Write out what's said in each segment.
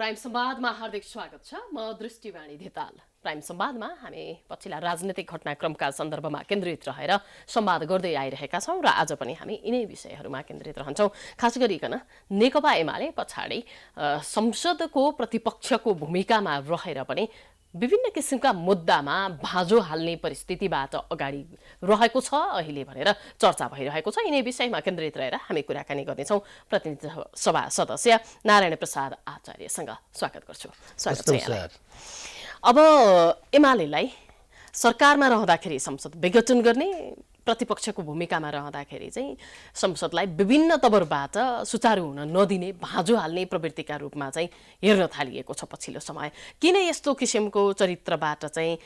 Prime संवादमा हार्दिक स्वागत छ। म दृष्टिवाणी धिताल। प्राइम संवादमा हामी पछिल्ला राजनीतिक घटनाक्रमका सन्दर्भमा केन्द्रित रहेर संवाद गर्दै आइरहेका छौं र आज पनि हामी यिनै विषयहरूमा केन्द्रित रहन्छौं। खास गरिकन नेकपा एमाले पछाडि संसदको प्रतिपक्षको भूमिकामा रहेर पनि विभिन्न किसिमका मुद्दामा भाँजो हाल्ने परिस्थितिबाट अगाडि रहेको छ अहिले भनेर चर्चा भइरहेको छ। यिनै विषयमा केन्द्रित रहेर हामी कुराकानी गर्नेछौं। प्रतिनिधि सभा सदस्य नारायण प्रसाद आचार्यसँग स्वागत गर्छु। स्वागत छ यहाँलाई। अब एमालेलाई सरकारमा रहँदाखेरि संसद विघटन गर्ने, प्रतिपक्षको भूमिकामा रहँदाखेरि चाहिँ संसदलाई विभिन्न तवरबाट सुचारू हुन नदिने, भाँजो हाल्ने प्रवृत्तिका रूपमा चाहिँ हेर्न थालिएको छ पछिल्लो समय। किन यस्तो किसिमको चरित्रबाट चाहिँ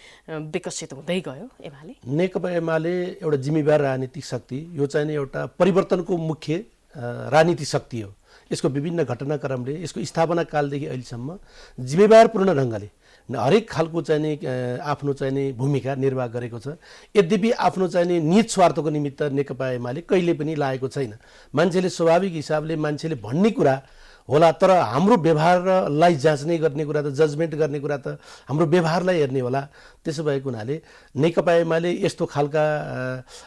विकसित हुँदै गयो एमाले? नेकपा एमाले एउटा जिम्मेवार राजनीतिक शक्ति, यो चाहिँ एउटा परिवर्तनको मुख्य राजनीतिक शक्ति हो। यसको विभिन्न घटनाक्रमले यसको स्थापना कालदेखि अहिलेसम्म जिम्मेवारपूर्ण ढङ्गले हरेक खालको चाहिँ आफ्नो चाहिँ भूमिका निर्वाह गरेको छ। यद्यपि आफ्नो चाहिँ निज स्वार्थको निमित्त नेकपा एमाले कहिले पनि लागेको छैन। मान्छेले स्वाभाविक हिसाबले मान्छेले भन्ने कुरा होला, तर हाम्रो व्यवहारलाई जाँच्ने गर्ने कुरा त, जजमेन्ट गर्ने कुरा त हाम्रो व्यवहारलाई हेर्ने होला। त्यसो भएको हुनाले नेकपा एमाले यस्तो खालका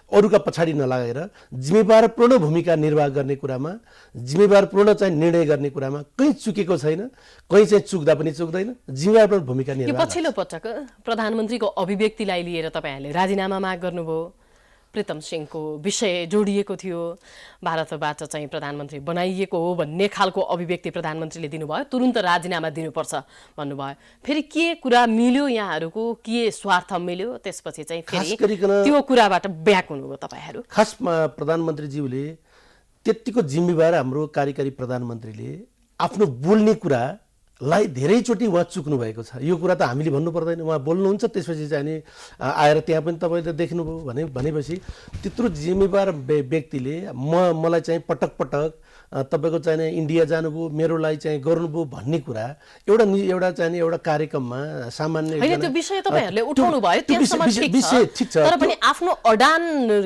अरूका पछाडि नलागेर जिम्मेवारपूर्ण भूमिका निर्वाह गर्ने कुरामा, जिम्मेवारपूर्ण चाहिँ निर्णय गर्ने कुरामा कहीँ चुकेको छैन, कहीँ चाहिँ चुक्दा पनि चुक्दैन, जिम्मेवारपूर्ण भूमिका निर्वाह। पछिल्लो पटक प्रधानमन्त्रीको अभिव्यक्तिलाई लिएर तपाईहरुले राजीनामा माग गर्नुभयो। प्रीतम सिंहको विषय जोडिएको थियो। भारतबाट चाहिँ प्रधानमन्त्री बनाइएको हो भन्ने खालको अभिव्यक्ति प्रधानमन्त्रीले दिनुभयो। तुरुन्त राजीनामा दिनुपर्छ भन्नुभयो। फेरि के कुरा मिल्यो यहाँहरूको, के स्वार्थ मिल्यो, त्यसपछि चाहिँ फेरि त्यो कुराबाट ब्याक हुनुभयो तपाईहरु? खास प्रधानमन्त्रीज्यूले त्यतिको जिम्मेवार हाम्रो कार्यकारी प्रधानमन्त्रीले आफ्नो बोल्ने कुरा लाई धेरैचोटि उहाँ चुक्नु भएको छ। यो कुरा त हामीले भन्नु पर्दैन, उहाँ बोल्नुहुन्छ। त्यसपछि चाहिँ नि आएर त्यहाँ पनि तपाईँले देख्नुभयो भनेपछि त्यत्रो जिम्मेवार व्यक्तिले मलाई चाहिँ पटक पटक तपाईँको चाहिँ इन्डिया जानुभयो, मेरोलाई चाहिँ गर्नुभयो भन्ने कुरा एउटा चाहिँ एउटा कार्यक्रममा सामान्य हैन। त्यो विषय तपाईहरुले उठाउनु भयो, त्यसमा ठिक छ, तर पनि आफ्नो अडान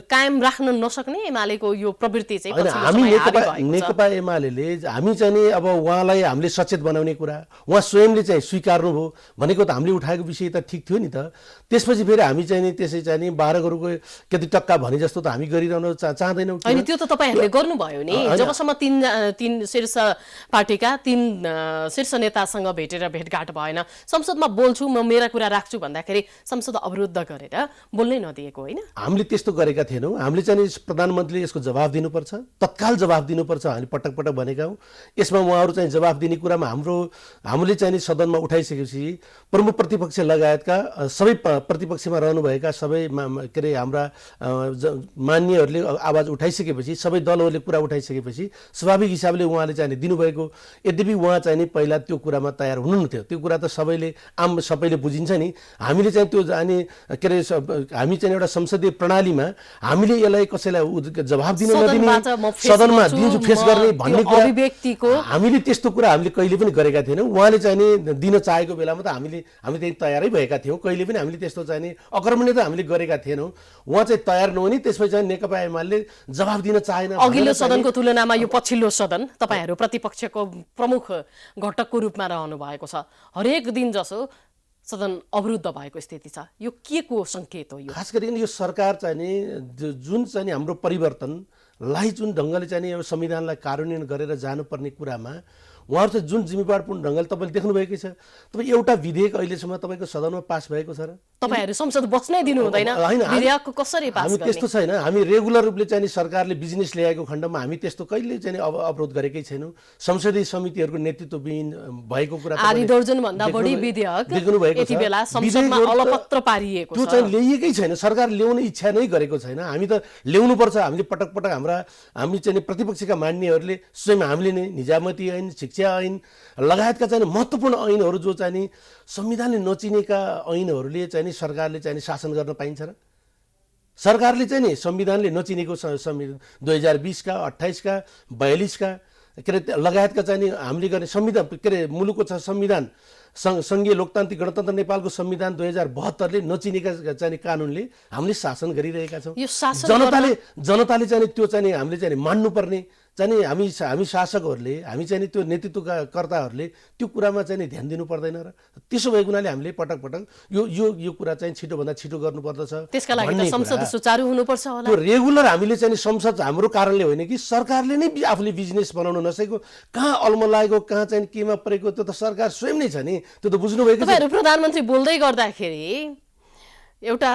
कायम राख्न नसक्ने एमालेको यो प्रवृत्ति चाहिँ हामी नेकपा एमालेले हामी चाहिँ नि अब उहाँलाई हामीले सचेत बनाउने कुरा उहाँ स्वयंले चाहिँ स्वीकार्नुभयो भनेको त हामीले उठाएको विषय त ठिक थियो नि त। त्यसपछि फेरि हामी चाहिँ नि त्यसै चाहिँ नि बाह्रहरूको कति टक्का भने जस्तो त हामी गरिरहन चाहदैनौँ। हैन, त्यो त तपाईहरुले गर्नुभयो नि। जबसम्म तीन शीर्ष पार्टीका तीन शीर्ष नेतासँग भेटघाट भएन, संसदमा बोल्छु म, मेरा कुरा राख्छु भन्दाखेरि संसद अवरुद्ध गरेर बोल्नै नदिएको होइन? हामीले त्यस्तो गरेका थिएनौँ। हामीले चाहिँ प्रधानमन्त्रीले यसको जवाफ दिनुपर्छ, तत्काल जवाफ दिनुपर्छ, हामी पटक पटक भनेका हौँ। यसमा उहाँहरू चाहिँ जवाफ दिने कुरामा हामीले चाहिँ सदनमा उठाइसकेपछि प्रमुख प्रतिपक्ष लगायतका सबै प्रतिपक्षमा रहनुभएका सबै के अरे हाम्रा मान्यहरूले आवाज उठाइसकेपछि, सबै दलहरूले कुरा उठाइसकेपछि स्वाभाविक हिसाबले उहाँले चाहिँ दिनुभएको। यद्यपि उहाँ चाहिँ नि पहिला त्यो कुरामा तयार हुनुहुन्थ्यो। त्यो कुरा त सबैले बुझिन्छ नि। हामीले चाहिँ त्यो जाने के अरे हामी चाहिँ एउटा संसदीय प्रणालीमा हामीले यसलाई कसैलाई जवाफ दिन नदिने, सदनमा दिन्छु फेस गर्ने भन्ने कुरा हामीले त्यस्तो कुरा हामीले कहिले पनि गरेका थिएनौँ। उहाँले चाहिँ नि दिन चाहेको बेलामा त हामी त्यही तयारै भएका थियौँ। कहिले पनि हामीले त्यस्तो चाहिँ नि अकर्मण्य त हामीले गरेका थिएनौँ। उहाँ चाहिँ तयार नहुने, त्यसपछि चाहिँ नेकपा एमाले जवाफ दिन चाहेन। अघिल्लो सदनको तुलनामा यो पछिल्लो सदन तपाईहरु प्रतिपक्षको प्रमुख घटकको रूपमा रहनु भएको छ। हरेक दिन जसो सदन अवरुद्ध भएको स्थिति छ। यो के को संकेत हो? यो खास गरी यो सरकार चाहिँ नि जुन चाहिँ हाम्रो परिवर्तनलाई जुन ढङ्गले चाहिँ यो संविधानलाई कार्यान्वयन गरेर जानुपर्ने कुरामा उहाँहरू चाहिँ जुन जिम्मेवारपूर्ण ढङ्गले तपाईँले देख्नुभएकै छ। तपाईँ एउटा विधेयक अहिलेसम्म तपाईँको सदनमा पास भएको छ र? तपाईहरु संसद बस्नै दिनु हुँदैन, विधेयक कसरी पास गर्ने? हामी त्यस्तो छैन। हामी रेगुलर रूपले चाहिँ सरकारले बिजनेस ल्याएको खण्डमा हामी त्यस्तो कहिले चाहिँ अवरोध गरेकै छैनौँ। संसदीय समितिहरूको नेतृत्वविहीन भएको कुरा आधी दर्जन भन्दा बढी विधेयक यति बेला संसदमा अलपत्र पारिएको छ। त्यो चाहिँ ल्याइएकै छैन। सरकार ल्याउने इच्छा नै गरेको छैन। हामी त ल्याउनु पर्छ। हामीले पटक पटक हामी चाहिँ प्रतिपक्षका मान्यहरूले स्वयं हामीले नै निजामती ऐन, शिक्षा ऐन लगायतका चाहिँ महत्त्वपूर्ण ऐनहरू जो चाहिँ नि संविधानले नचिनेका ऐनहरूले चाहिँ सरकारले चाहिँ शासन गर्न पाइन्छ र? सरकारले चाहिँ नि संविधानले नचिनेको 2020 का 28 का 42 का के अरे लगायतका चाहिँ नि हामीले गर्ने संविधान के अरे मुलुकको छ संविधान, संघीय लोकतान्त्रिक गणतन्त्र नेपालको संविधान 2072ले नचिनेका चाहिँ कानुनले हामीले शासन गरिरहेका छौँ। जनताले चाहिँ त्यो चाहिँ हामीले चाहिँ मान्नुपर्ने चाहिँ हामी शासकहरूले हामी चाहिँ त्यो नेतृत्वकर्ताहरूले त्यो कुरामा चाहिँ ध्यान दिनु पर्दैन र त्यसो भएको हुनाले हामीले पटक पटक यो कुरा चाहिँ छिटोभन्दा छिटो गर्नुपर्दछ। त्यसका लागि त संसद सुचारू हुनुपर्छ होला। त्यो रेगुलर हामीले चाहिँ संसद हाम्रो कारणले होइन कि सरकारले नै आफूले बिजनेस बनाउन नसकेको, कहाँ अल्मलाएको, कहाँ चाहिँ केमा परेको, त्यो त सरकार स्वयं नै छ नि, त्यो त बुझ्नुभएको छ। तपाईहरु प्रधानमन्त्री बोल्दै गर्दाखेरि एउटा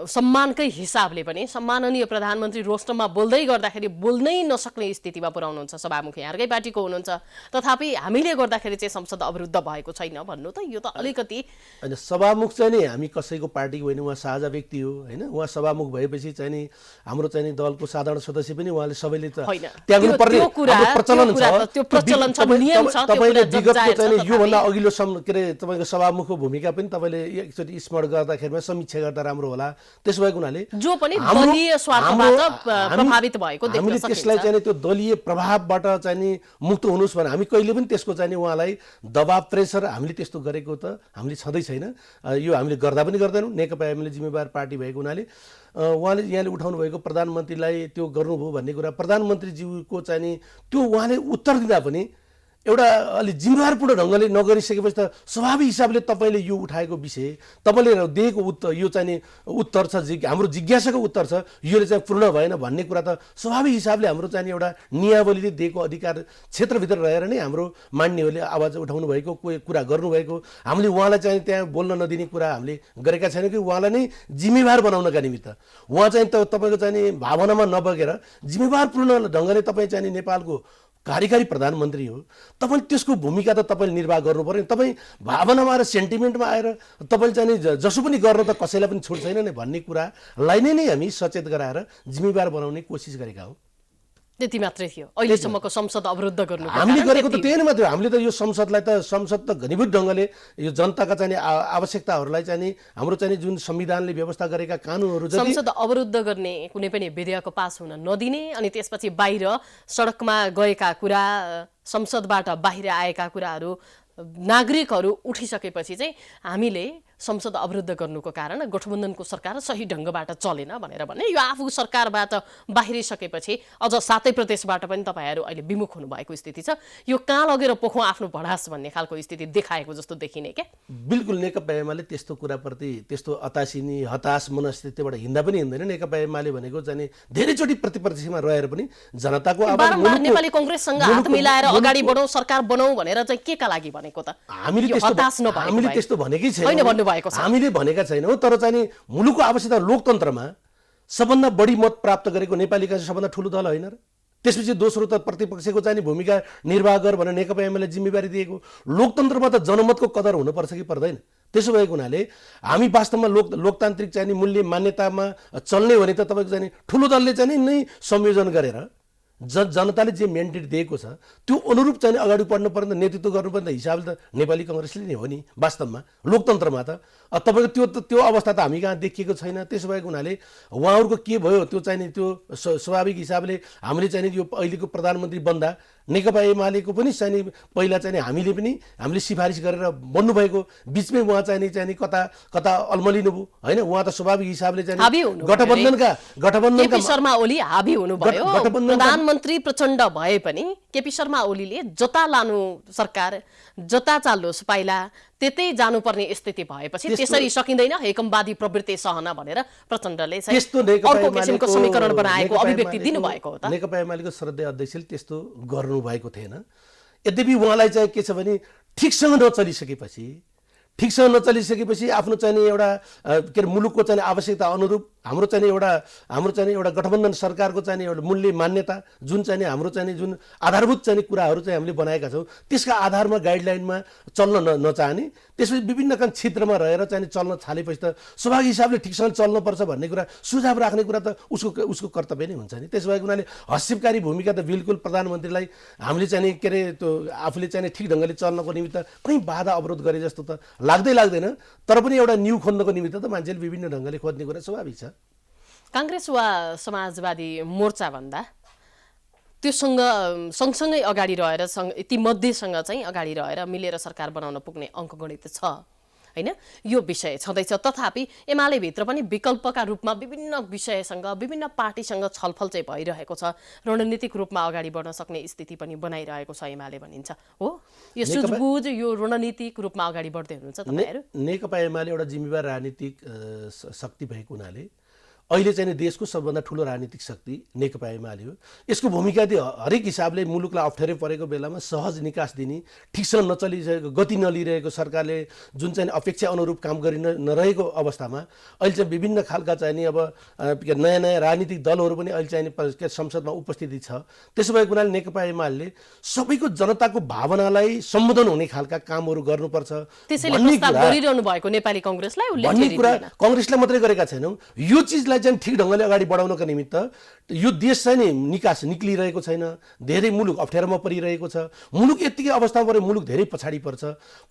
सम्मानकै हिसाबले पनि सम्माननीय प्रधानमन्त्री रोस्टममा बोल्दै गर्दाखेरि बोल्नै नसक्ने स्थितिमा पुर्याउनुहुन्छ सभामुख यहाँकै पार्टीको हुनुहुन्छ, तथापि हामीले गर्दाखेरि चाहिँ संसद अवरुद्ध भएको छैन भन्नु त यो त अलिकति हैन। सभामुख चाहिँ नि हामी कसैको पार्टीको होइन, उहाँ साझा व्यक्ति हो हैन। उहाँ सभामुख भएपछि चाहिँ नि हाम्रो चाहिँ नि दलको साधारण सदस्य पनि उहाँले सबैले त त्याग्नु पर्ने प्रचलन छ, त्यो प्रचलन छ, नियम छ। तपाईले विगतको चाहिँ यो भन्दा अघिल्लो के रे तपाईको सभामुखको भूमिका पनि तपाईले एकचोटि स्मरण गर्दाखेरिमा समीक्षा गर्दा राम्रो होला। त्यसो भएको हुनाले जो पनि दलीय स्वार्थबाट प्रभावित भएको देख्न हामीले त्यसलाई चाहिँ त्यो दलीय प्रभावबाट चाहिँ नि मुक्त हुनुस् भने हामी कहिले पनि त्यसको चाहिँ उहाँलाई दबाब प्रेसर हामीले त्यस्तो गरेको त हामीले छँदै छैन। यो हामीले गर्दा पनि गर्दैनौँ। नेकपा एमाले जिम्मेवार पार्टी भएको हुनाले उहाँले यहाँले उठाउनु भएको प्रधानमन्त्रीलाई त्यो गर्नुभयो भन्ने कुरा प्रधानमन्त्रीज्यूको चाहिँ नि त्यो उहाँले उत्तर दिँदा पनि एउटा अलि जिम्मेवारपूर्ण ढङ्गले नगरिसकेपछि त स्वाभाविक हिसाबले तपाईँले यो उठाएको विषय तपाईँले दिएको उत्तर यो चाहिँ उत्तर छ, हाम्रो जिज्ञासाको उत्तर छ, योले चाहिँ पूर्ण भएन भन्ने कुरा त स्वाभाविक हिसाबले हाम्रो चाहिँ एउटा नियावलीले दिएको अधिकार क्षेत्रभित्र रहेर नै हाम्रो मान्यहरूले आवाज उठाउनु भएको कुरा गर्नुभएको, हामीले उहाँलाई चाहिँ त्यहाँ बोल्न नदिने कुरा हामीले गरेका छैनौँ कि उहाँलाई नै जिम्मेवार बनाउनका निमित्त उहाँ चाहिँ तपाईँको चाहिँ भावनामा नबगेर जिम्मेवारपूर्ण ढङ्गले तपाईँ चाहिँ नेपालको कार्यकारी प्रधानमन्त्री हो, तपाईले त्यसको भूमिका त तपाईले निर्वाह गर्नु पर्यो। तपाईँ भावनामा आएर सेन्टिमेन्टमा आएर तपाईँले चाहिँ जसो पनि गर्न त कसैलाई पनि छुट छैन नि भन्ने कुरालाई नै हामी सचेत गराएर जिम्मेवार बनाउने कोसिस गरेका हौँ। त्यति मात्रै थियो अहिलेसम्मको संसद अवरुद्ध गर्नु हामीले गरेको त त्यही नै मात्रै। हामीले त यो संसद त घनीभूत ढङ्गले यो जनताका चाहिँ आवश्यकताहरूलाई चाहिँ हाम्रो चाहिँ जुन संविधानले व्यवस्था गरेका कानुनहरू संसद अवरुद्ध गर्ने कुनै पनि विधेयक पास हुन नदिने अनि त्यसपछि बाहिर सडकमा गएका कुरा, संसदबाट बाहिर आएका कुराहरू नागरिकहरू उठिसकेपछि चाहिँ हामीले संसद अवरुद्ध गर्नुको कारण गठबन्धनको सरकार सही ढङ्गबाट चलेन भनेर भने यो आफू सरकारबाट बाहिरिसकेपछि अझ 7 प्रदेशबाट पनि तपाईहरु अहिले विमुख हुनुभएको स्थिति छ। यो कहाँ लगेर पोखौँ आफ्नो भडास भन्ने खालको स्थिति देखाएको जस्तो देखिने के? बिल्कुल नेकपा एमाले त्यस्तो कुराप्रति त्यस्तो अतासिनी हताश मनस्थितिबाट हिँड्दा पनि हिँड्दैन। नेकपा एमाले भनेको चाहिँ धेरैचोटि प्रतिपक्षमा रहेर पनि जनताको आवाज नेपाली कांग्रेससँग हात मिलाएर अगाडि बढौँ सरकार बनाऊ भनेर चाहिँ केका लागि भनेको त? हामीले त्यस्तो भनेकै छैन, हामीले भनेका छैनौँ। तर चाहिँ मुलुकको आवश्यकता लोकतन्त्रमा सबभन्दा बढी मत प्राप्त गरेको नेपाली कांग्रेस सबभन्दा ठुलो दल होइन र? त्यसपछि दोस्रो त प्रतिपक्षको चाहिँ भूमिका निर्वाह गर भनेर नेकपा एमाले जिम्मेवारी दिएको। लोकतन्त्रमा त जनमतको कदर हुनुपर्छ कि पर्दैन? त्यसो भएको हुनाले हामी वास्तवमा लोकतान्त्रिक चाहिँ मूल्य मान्यतामा चल्ने भने त तपाईँको चाहिँ ठुलो दलले चाहिँ नै संयोजन गरेर जनताले जे म्यान्डेट दिएको छ त्यो अनुरूप चाहिँ अगाडि बढ्नु पर्ने नेतृत्व गर्नुपर्ने हिसाबले त नेपाली कांग्रेसले नै हो नि वास्तवमा लोकतन्त्रमा त। तपाईँको त्यो अवस्था त हामी कहाँ देखिएको छैन। त्यसो भएको हुनाले उहाँहरूको के भयो त्यो चाहिँ त्यो स्वाभाविक हिसाबले हामीले चाहिँ यो अहिलेको प्रधानमन्त्री बन्दा नेकपा एमालेको पनि चाहिँ पहिला चाहिँ हामीले सिफारिस गरेर बन्नुभएको बिचमै उहाँ चाहिँ कता कता अल्मलिनुभयो होइन। उहाँ त स्वाभाविक हिसाबले चाहिँ गठबन्धनका शर्मा ओली हाबी हुनुभयो। प्रधानमन्त्री प्रचण्ड भए पनि केपी शर्मा ओलीले जता लानु सरकार जता चाल्लोस् पाइला त्यतै जानुपर्ने स्थिति भएपछि त्यसरी सकिँदैन हेकमवादी प्रवृत्ति सहन भनेर प्रचण्डले चाहिँ अर्को किसिमको समीकरण बनाएको अभिव्यक्ति दिनुभएको हो त। नेकपा एमालेको श्रद्धेय अध्यक्षले त्यस्तो गर्नुभएको थिएन। यद्यपि उहाँलाई चाहिँ के छ भने ठिकसँग नचलिसकेपछि आफ्नो चाहिँ एउटा के अरे मुलुकको चाहिँ आवश्यकता अनुरूप हाम्रो चाहिँ एउटा गठबन्धन सरकारको चाहिँ एउटा मूल्य मान्यता जुन चाहिँ हाम्रो चाहिँ जुन आधारभूत चाहिँ कुराहरू चाहिँ हामीले बनाएका छौँ त्यसका आधारमा गाइडलाइनमा चल्न नचाहने, त्यसपछि विभिन्न क्षेत्रमा रहेर चाहिँ चल्न थालेपछि त स्वाभाविक हिसाबले ठिकसँग चल्नुपर्छ भन्ने कुरा सुझाव राख्ने कुरा त उसको कर्तव्य नै हुन्छ नि। त्यसो भएको हुनाले हस्तक्षेपकारी भूमिका त बिल्कुल प्रधानमन्त्रीलाई हामीले चाहिँ के अरे त्यो आफूले चाहिँ ठिक ढङ्गले चल्नको निमित्त कहीँ बाधा अवरोध गरे जस्तो त लाग्दैन। तर पनि एउटा न्यू खोज्नको निमित्त त मान्छेले विभिन्न ढङ्गले खोज्ने कुरा स्वाभाविक छ। कांग्रेस वा समाजवादी मोर्चा भन्दा त्यो सँगसँगै अगाडि रहेर ती मध्येसँग चाहिँ अगाडि रहेर मिलेर सरकार बनाउन पुग्ने अङ्कगणित छ हैन यो विषय छँदैछ। तथापि एमाले भित्र पनि विकल्पका रूपमा विभिन्न विषयसँग विभिन्न पार्टीसँग छलफल चाहिँ भइरहेको छ, रणनीतिक रूपमा अगाडि बढ्न सक्ने स्थिति पनि बनाइरहेको छ एमाले भनिन्छ हो। यो सुझबुझ यो रणनीतिक रूपमा अगाडि बढ्दै हुनुहुन्छ तपाईहरु? नेकपा एमाले एउटा जिम्मेवार राजनीतिक शक्ति भएको हुनाले अहिले चाहिँ देशको सबभन्दा ठुलो राजनीतिक शक्ति नेकपा एमाले हो। यसको भूमिका चाहिँ हरेक हिसाबले मुलुकलाई अप्ठ्यारो परेको बेलामा सहज निकास दिने, ठिकसँग नचलिरहेको गति नलिरहेको सरकारले जुन चाहिँ अपेक्षा अनुरूप काम गरि नरहेको अवस्थामा अहिले चाहिँ विभिन्न खालका चाहिँ नि अब नयाँ नयाँ राजनीतिक दलहरू पनि अहिले चाहिँ संसदमा उपस्थिति छ। त्यसो भएको हुनाले नेकपा एमाले सबैको जनताको भावनालाई सम्बोधन हुने खालका कामहरू गर्नुपर्छ त्यसैले प्रस्ताव गरिरहनु भएको नेपाली कांग्रेसलाई भन्ने कुरा कांग्रेसले मात्रै गरेका छैनौँ। यो चिजलाई चाहिँ ठिक ढङ्गले अगाडि बढाउनका निमित्त यो देश चाहिँ नि निकास निक्लिरहेको छैन, धेरै मुलुक अप्ठ्यारोमा परिरहेको छ। मुलुक यतिकै अवस्थामा परे मुलुक धेरै पछाडि पर्छ।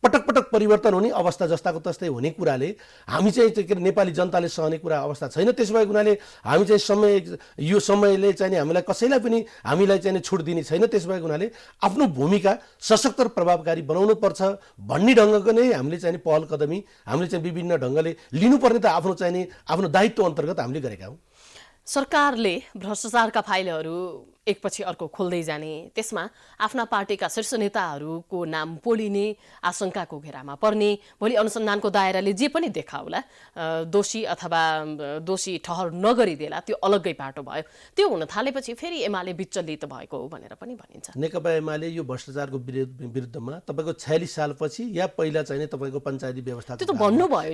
पटक पटक परिवर्तन हुने अवस्था जस्ताको तस्तै हुने कुराले हामी चाहिँ के अरे नेपाली जनताले सहने कुरा अवस्था छैन। त्यसो भएको हुनाले हामी चाहिँ यो समयले चाहिँ हामीलाई कसैलाई पनि हामीलाई चाहिँ छुट दिने छैन। त्यसो भएको हुनाले आफ्नो भूमिका सशक्त र प्रभावकारी बनाउनु पर्छ भन्ने ढङ्गको नै हामीले चाहिँ पहल कदमी हामीले चाहिँ विभिन्न ढङ्गले लिनुपर्ने त आफ्नो चाहिँ आफ्नो दायित्व अन्तर्गत हामीले गरेका हौँ। सरकारले भ्रष्टाचारका फाइलहरू एकपछि अर्को खोल्दै जाने, त्यसमा आफ्ना पार्टीका शीर्ष नेताहरूको नाम पोलिने आशंकाको घेरामा पर्ने, भोलि अनुसन्धानको दायराले जे पनि देखाउला दोषी अथवा दोषी ठहर नगरिदेला त्यो अलग्गै पाटो भयो। त्यो हुन थालेपछि फेरि एमाले विचलित भएको हो भनेर पनि भनिन्छ। नेकपा एमाले यो भ्रष्टाचारको विरुद्धमा तपाईको 46 सालपछि या पहिला चाहिँ तपाईको पञ्चायती व्यवस्था त्यो त भन्नुभयो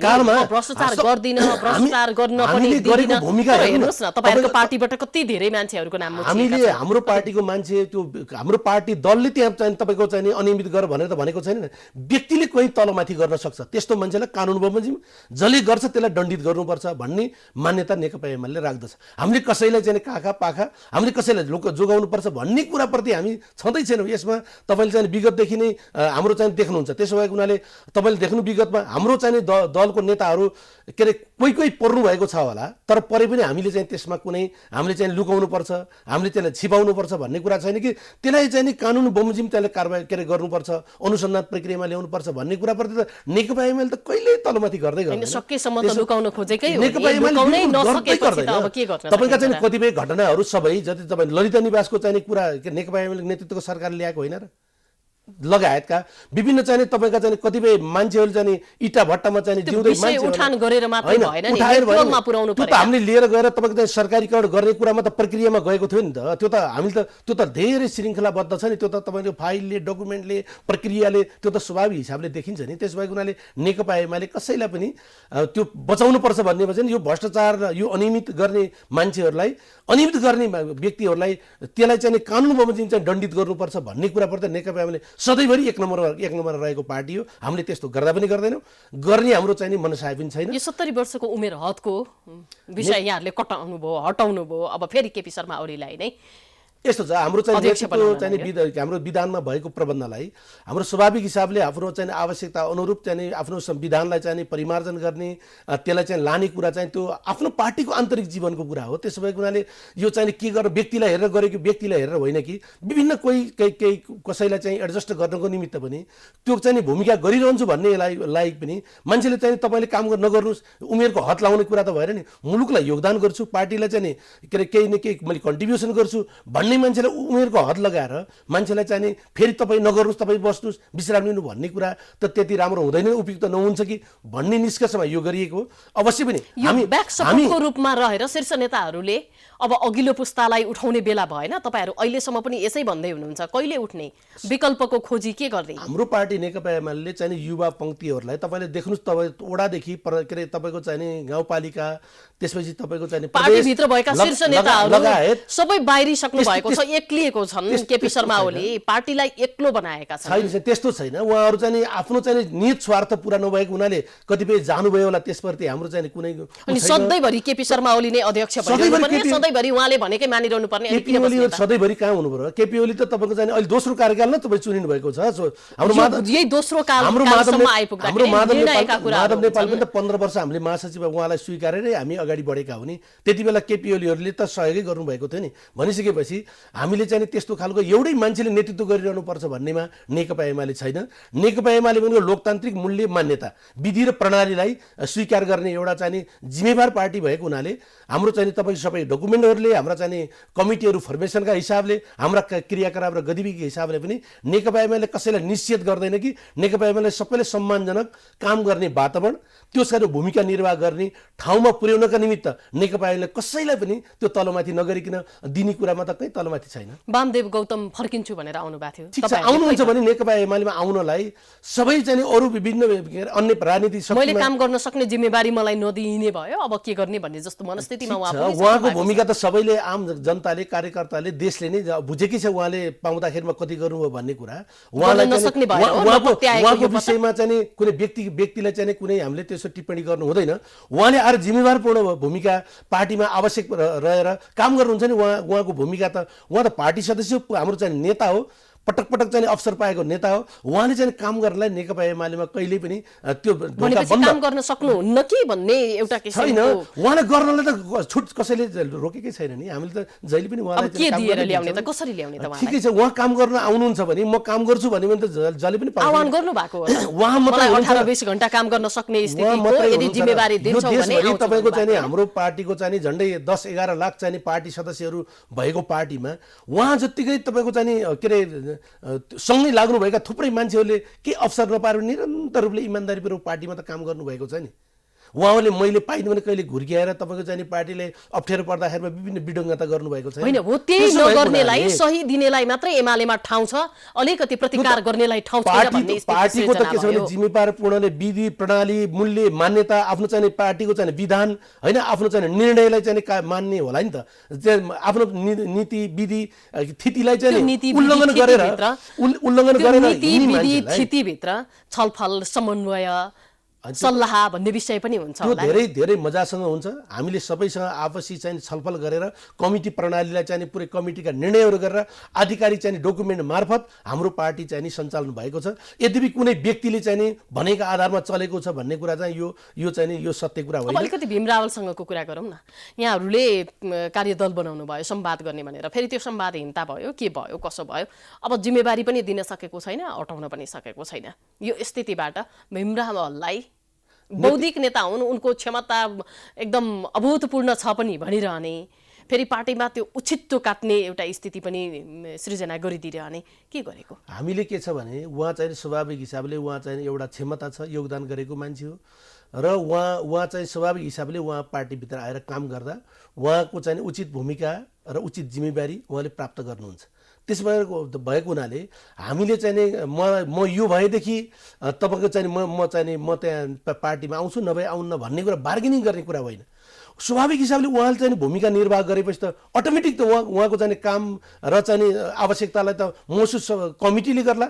भ्रष्टाचार गर्दिन, भ्रष्टाचार गर्न पनि दिदिन। भूमिका हेर्नुस् न तपाईहरुको पार्टीबाट कति धेरै मान्छेहरुको नाम हामीले हाम्रो पार्टीको मान्छे त्यो हाम्रो पार्टी दलले त्यहाँ चाहिँ तपाईको चाहिँ अनियमित गर भनेर त भनेको छैन। व्यक्तिले कोही तलमाथि गर्न सक्छ, त्यस्तो मान्छेलाई कानुन बमोजिम जसले गर्छ त्यसलाई दण्डित गर्नुपर्छ भन्ने मान्यता नेकपा एमाले राख्दछ। हामीले कसैलाई चाहिँ काखा पाखा हामीले कसैलाई जोगाउनु पर्छ भन्ने कुराप्रति हामी छँदै छैनौँ। यसमा तपाईँले चाहिँ विगतदेखि नै हाम्रो चाहिँ देख्नुहुन्छ। त्यसो भएको हुनाले तपाईँले देख्नु विगतमा हाम्रो चाहिँ दलको नेताहरू के अरे कोही कोही पर्नु भएको छ होला, तर परे पनि हामीले चाहिँ त्यसमा कुनै हामीले चाहिँ लुकाउनु पर्छ, हामीले त्यसलाई छिपाउनु पर्छ भन्ने कुरा छैन कि त्यसलाई चाहिँ नि कानुन बमोजिम त्यसले कारबाही के अरे गर्नुपर्छ, अनुसन्धान प्रक्रियामा ल्याउनुपर्छ भन्ने कुराप्रति त नेकपा एमाले त कहिल्यै तलमाथि गर्दै गर्दैन। सकेसम्म त लुकाउन खोजेकै हो, नेकपा एमाले नसकेपछि त अब के गर्न। तपाईँका चाहिँ कतिपय घटनाहरू सबै जति तपाईँ ललिता निवासको चाहिँ कुरा नेकपा एमाले नेतृत्वको सरकारले ल्याएको होइन र, लगायतका विभिन्न चाहिँ तपाईँका चाहिँ कतिपय मान्छेहरू चाहिँ इटा भट्टामा चाहिँ जिउँदै मान्छे उठान गरेर मात्रै भएन नि, न्यायिकमा पुर्याउनु पर्यो। त्यो त हामीले लिएर गएर तपाईँको चाहिँ सरकारीकरण गर्ने कुरामा त प्रक्रियामा गएको थियो नि त। त्यो त हामीले त्यो त धेरै श्रृङ्खलाबद्ध छ नि, त्यो त तपाईँको फाइलले डकुमेन्टले प्रक्रियाले त्यो त स्वाभाविक हिसाबले देखिन्छ नि। त्यसो भएको हुनाले नेकपा एमाले कसैलाई पनि त्यो बचाउनु पर्छ भन्ने भन्छ नि। यो भ्रष्टाचार यो अनियमित गर्ने मान्छेहरूलाई अनियमित गर्ने व्यक्तिहरूलाई त्यसलाई चाहिँ कानुन बमोजिम चाहिँ दण्डित गर्नुपर्छ भन्ने कुराप्रति नेकपा एमाले सधैँभरि एक नम्बरमा रहेको पार्टी हो। हामीले त्यस्तो गर्दा पनि गर्दैनौँ, गर्ने हाम्रो चाहिँ नि मनसाय पनि छैन। यो 70 वर्षको उमेर हदको विषय यहाँहरूले हटाउनु भयो, अब फेरि केपी शर्मा ओलीलाई नै यस्तो छ हाम्रो चाहिँ हाम्रो विधानमा भएको प्रबन्धलाई हाम्रो स्वाभाविक हिसाबले आफ्नो चाहिँ आवश्यकता अनुरूप चाहिँ आफ्नो संविधानलाई चाहिँ परिमार्जन गर्ने त्यसलाई चाहिँ लाने कुरा चाहिँ त्यो आफ्नो पार्टीको आन्तरिक जीवनको कुरा हो। त्यसो भएको हुनाले यो चाहिँ के गरेर व्यक्तिलाई हेरेर गरेको व्यक्तिलाई हेरेर होइन कि विभिन्न केही कसैलाई चाहिँ एडजस्ट गर्नको निमित्त पनि त्यो चाहिँ भूमिका गरिरहन्छु भन्ने लायक पनि मान्छेले चाहिँ तपाईँले काम नगर्नुहोस् उमेरको हद लाउने कुरा त भएन नि। मुलुकलाई योगदान गर्छु, पार्टीलाई चाहिँ के अरे केही न केही मैले कन्ट्रिब्युसन गर्छु भन्ने मान्छेले उमेरको हद लगाएर मान्छेलाई चाहिँ फेरि तपाईँ नगर्नुहोस्, तपाईँ बस्नुहोस्, विश्राम लिनु भन्ने कुरा त त्यति राम्रो हुँदैन, उपयुक्त नहुन्छ कि भन्ने निष्कर्षमा यो गरिएको अवश्य पनि हामी रूपमा रहेर शीर्ष नेताहरूले अब अघिल्लो पुस्तालाई उठाउने बेला भएन। तपाईँहरू अहिलेसम्म पनि यसै भन्दै हुनुहुन्छ, कहिले उठ्ने विकल्पको खोजी के गर्दै? हाम्रो पार्टी नेकपा एमाले चाहिँ युवा पङ्क्तिहरूलाई तपाईँले देख्नुहोस्, तपाईँ वडादेखि के अरे तपाईँको चाहिँ गाउँपालिका त्यसपछि तपाईँको चाहिँ पार्टीभित्र भएका शीर्ष नेताहरू सबै बाहिरिसक्नु भएको छ, एक्लिएको छन्। केपी शर्मा ओली पार्टीलाई एक्लो बनाएका छन्। छैन, त्यस्तो छैन। उहाँहरू चाहिँ आफ्नो चाहिँ निहित स्वार्थ पुरा नभएको हुनाले कतिपय जानुभयो होला, त्यसप्रति हाम्रो चाहिँ कुनै अनि सधैँभरि केपी शर्मा ओली नै अध्यक्ष सधैँभरि उहाँले भनेकै मानिरहनु पर्ने? केपी ओली सधैँभरि कहाँ हुनु पर्यो? केपी ओली त तपाईँको चाहिँ अहिले दोस्रो कार्यकालमा तपाईँ चुनिनु भएको छ। यही दोस्रो कालसम्म आइपुग्दाखेरि माधव नेपाल पनि त 15 वर्ष हामीले महासचिव उहाँलाई स्वीकारेर हामी अगाडि बढेका हो नि। त्यति बेला केपी ओलीहरूले त सहयोगै गर्नुभएको थियो नि। भनिसकेपछि हामीले चाहिँ त्यस्तो खालको एउटै मान्छेले नेतृत्व गरिरहनु पर्छ भन्नेमा नेकपा एमाले छैन। नेकपा एमाले भनेको लोकतान्त्रिक मूल्य मान्यता विधि र प्रणालीलाई स्वीकार गर्ने एउटा चाहिँ जिम्मेवार पार्टी भएको हुनाले हाम्रो चाहिँ तपाईँ सबै डकुमेन्टहरूले हाम्रा चाहिँ कमिटीहरू फर्मेसनका हिसाबले हाम्रा क्रियाकलाप र गतिविधिको हिसाबले पनि नेकपा एमाले कसैलाई निश्चित गर्दैन कि नेकपा एमाले सबैले सम्मानजनक काम गर्ने वातावरण त्यस कारण भूमिका निर्वाह गर्ने ठाउँमा पुर्याउनका निमित्त नेकपा एमाले कसैलाई पनि त्यो तलमाथि नगरिकन दिने कुरामा त कहीँ तलमाथि छैन। वामदेव गौतम फर्किन्छु भनेर आउनुभएको थियो। ठिक छ, आउनुहुन्छ भने नेकपा एमालेमा आउनलाई सबै चाहिँ अरू विभिन्न अन्य राजनीतिक मैले काम गर्न सक्ने जिम्मेवारी मलाई नदिइने भयो, अब के गर्ने भन्ने जस्तो मनस्थितिमा उहाँको भूमिका त सबैले आम जनताले कार्यकर्ताले देशले नै बुझेकै छ उहाँले पाउँदाखेरिमा कति गर्नुभयो भन्ने कुरा। उहाँको विषयमा चाहिँ कुनै व्यक्तिलाई चाहिँ कुनै हामीले त्यसो टिप्पणी गर्नु हुँदैन। उहाँले आएर जिम्मेवारपूर्ण भूमिका पार्टीमा आवश्यक रहेर काम गर्नुहुन्छ नि। उहाँको भूमिका त उहाँ त पार्टी सदस्य हाम्रो चाहिँ नेता हो, पटक पटक चाहिँ अवसर पाएको नेता हो। उहाँले चाहिँ काम गर्नलाई नेकपा एमालेमा कहिल्यै पनि त्यो काम गर्न सक्नुहुन्न कि भन्ने एउटा छैन। उहाँले गर्नलाई त छुट कसैले रोकेकै छैन नि। हामीले त जहिले पनि उहाँलाई ल्याउने त कसरी ल्याउने त ठिकै छ। उहाँ काम गर्न आउनुहुन्छ भने म काम गर्छु भन्यो भने त जहिले पनि आह्वान गर्नु भएको हो। उहाँ मात्रै 18-20 घण्टा काम गर्न सक्ने स्थितिको यदि जिम्मेवारी दिन्छौ भने तपाईको चाहिँ हाम्रो पार्टीको चाहिँ झन्डै 10-11 लाख चाहिँ पार्टी सदस्यहरू भएको पार्टीमा उहाँ जत्तिकै तपाईको चाहिँ के रे सँगै लाग्नुभएका थुप्रै मान्छेहरूले के अवसर नपाएर निरन्तर रूपले इमान्दारीपूर्वक पार्टीमा त काम गर्नुभएको छ नि। उहाँले मैले पाइनु भने कहिले घुर्किएर तपाईँको चाहिँ पार्टीले अप्ठ्यारो पर्दाखेरिमा विभिन्न विडङ्गता गर्नुभएको छ। होइन, हो त्यही नगर्नेलाई सही दिनेलाई मात्रै एमालेमा ठाउँ छ, अलिकति प्रतिकार गर्नेलाई ठाउँ छैन भन्ने स्थिति पार्टीको त के छ भने जिम्मेवारपूर्णले विधि प्रणाली मूल्य मान्यता आफ्नो चाहिँ पार्टीको चाहिँ विधान होइन आफ्नो चाहिँ निर्णयलाई चाहिँ मान्ने होला नि त। आफ्नो नीति विधि स्थितिलाई चाहिँ उल्लङ्घन गरेर स्थितिभित्र छलफल समन्वय सल्लाह भन्ने विषय पनि हुन्छ। त्यो धेरै धेरै मजासँग हुन्छ। हामीले सबैसँग आपसी चाहिँ छलफल गरेर कमिटी प्रणालीलाई चाहिँ पुरै कमिटीका निर्णयहरू गरेर आधिकारिक चाहिँ डकुमेन्ट मार्फत हाम्रो पार्टी चाहिँ सञ्चालन भएको छ। यद्यपि कुनै व्यक्तिले चाहिँ भनेको आधारमा चलेको छ भन्ने कुरा चाहिँ यो चाहिँ यो सत्य कुरा होइन। अलिकति भीम रावलसँगको कुरा गरौँ न। यहाँहरूले कार्यदल बनाउनु भयो संवाद गर्ने भनेर, फेरि त्यो संवादहीनता भयो, के भयो कसो भयो, अब जिम्मेवारी पनि दिन सकेको छैन, हटाउन पनि सकेको छैन। यो स्थितिबाट भीम रावललाई बौद्धिक नेता हुन्, उनको क्षमता एकदम अभूतपूर्ण छ पनि भनिरहने, फेरि पार्टीमा त्यो उछित्तो काट्ने एउटा स्थिति पनि सृजना गरिदिइरहने, के गरेको? हामीले के छ भने उहाँ चाहिँ स्वाभाविक हिसाबले उहाँ चाहिँ एउटा क्षमता छ, योगदान गरेको मान्छे हो र उहाँ चाहिँ स्वाभाविक हिसाबले उहाँ पार्टीभित्र आएर काम गर्दा उहाँको चाहिँ उचित भूमिका र उचित जिम्मेवारी उहाँले प्राप्त गर्नुहुन्छ। त्यस भएको हुनाले हामीले चाहिँ म यो भएदेखि तपाईँको चाहिँ म त्यहाँ पार्टीमा आउँछु नभए आउन्न भन्ने कुरा बार्गेनिङ गर्ने कुरा होइन। स्वाभाविक हिसाबले उहाँले चाहिँ भूमिका निर्वाह गरेपछि त अटोमेटिक त उहाँको चाहिँ काम र चाहिँ आवश्यकतालाई त महसुस कमिटीले गर्ला,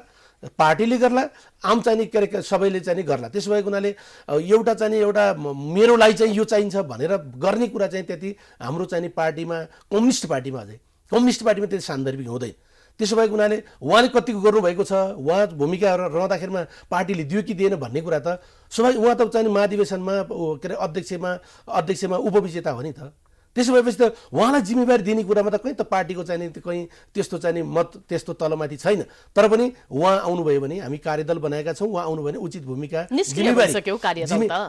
पार्टीले गर्ला, आम चाहिँ के अरे सबैले चाहिँ गर्ला। त्यसो भएको हुनाले एउटा चाहिँ एउटा मेरो लागि चाहिँ यो चाहिन्छ भनेर गर्ने कुरा चाहिँ त्यति हाम्रो चाहिँ पार्टीमा कम्युनिस्ट पार्टीमा त्यति सान्दर्भिक हुँदैन। त्यसो भएको हुनाले उहाँले कतिको गर्नुभएको छ, उहाँ भूमिका रहँदाखेरिमा पार्टीले दियो कि दिएन भन्ने कुरा त स्वाभाविक उहाँ त चाहिँ महाधिवेशनमा के अरे अध्यक्षमा उपविजेता हो नि त। त्यसो भएपछि त उहाँलाई जिम्मेवारी दिने कुरामा त कहीँ त पार्टीको चाहिँ कहीँ त्यस्तो चाहिँ मत त्यस्तो तलमाथि छैन। तर पनि उहाँ आउनुभयो भने हामी कार्यदल बनाएका छौँ, उहाँ आउनुभयो भने उचित भूमिका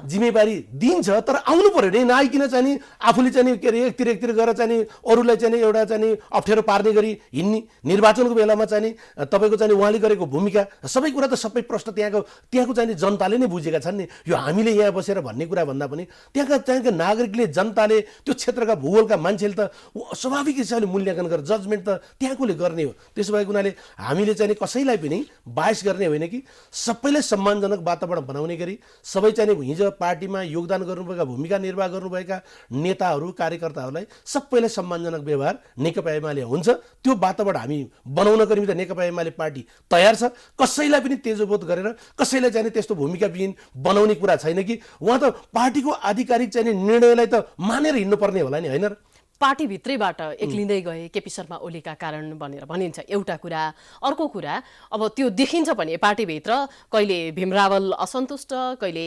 जिम्मेवारी दिन्छ। तर आउनु पर्यो नि, नआइकन चाहिँ आफूले चाहिँ के अरे एकतिर गएर चाहिँ अरूलाई चाहिँ एउटा चाहिँ अप्ठ्यारो पार्ने गरी हिँड्ने, निर्वाचनको बेलामा चाहिँ तपाईँको चाहिँ उहाँले गरेको भूमिका सबै कुरा त सबै प्रश्न त्यहाँको चाहिँ जनताले नै बुझेका छन् नि। यो हामीले यहाँ बसेर भन्ने कुरा भन्दा पनि त्यहाँका नागरिकले जनताले त्यो क्षेत्रका भूगोलका मान्छेले त स्वाभाविक हिसाबले मूल्याङ्कन गरेर जजमेन्ट त त्यहाँकोले गर्ने हो। त्यसो भएको हुनाले हामीले चाहिँ कसैलाई पनि बाइस गर्ने होइन कि सबैलाई सम्मानजनक वातावरण बनाउने गरी सबै चाहिँ हिजो पार्टीमा योगदान गर्नुभएका भूमिका निर्वाह गर्नुभएका नेताहरू कार्यकर्ताहरूलाई सबैलाई सम्मानजनक व्यवहार नेकपा एमाले हुन्छ। त्यो वातावरण हामी बनाउनको निम्ति नेकपा एमाले पार्टी तयार छ। कसैलाई पनि तेजोबोध गरेर कसैलाई चाहिँ त्यस्तो भूमिकाविहीन बनाउने कुरा छैन कि उहाँ त पार्टीको आधिकारिक चाहिँ निर्णयलाई त मानेर हिँड्नुपर्ने होला नि, होइन र? पार्टीभित्रैबाट एक्लिँदै गए केपी शर्मा ओलीका कारण भनेर भनिन्छ एउटा कुरा। अर्को कुरा अब त्यो देखिन्छ भने पार्टीभित्र कहिले भीम रावल असन्तुष्ट, कहिले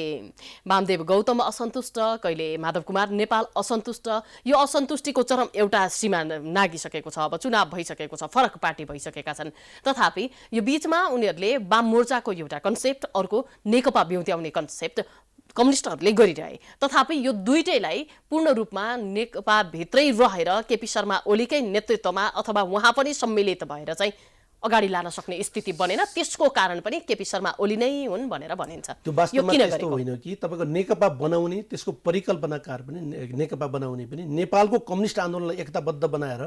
वामदेव गौतम असन्तुष्ट, कहिले माधव कुमार नेपाल असन्तुष्ट। यो असन्तुष्टिको चरम एउटा सीमा नागिसकेको छ। अब चुनाव भइसकेको छ, फरक पार्टी भइसकेका छन्। तथापि यो बीचमा उनीहरूले वाम मोर्चाको एउटा कन्सेप्ट, अर्को नेकपा बिउत्याउने कन्सेप्ट कम्युनिस्टहरूले गरिरहे। तथापि यो दुईटैलाई पूर्ण रूपमा नेकपा भित्रै रहेर केपी शर्मा ओलीकै नेतृत्वमा अथवा उहाँ पनि सम्मिलित भएर चाहिँ अगाडि लान सक्ने स्थिति बनेन। त्यसको कारण पनि केपी शर्मा ओली नै हुन् भनेर भनिन्छ। त्यो वास्तवमा त्यस्तो होइन कि तपाईँको नेकपा बनाउने, त्यसको परिकल्पनाकार पनि नेकपा बनाउने पनि नेपालको कम्युनिस्ट आन्दोलनलाई एकताबद्ध बनाएर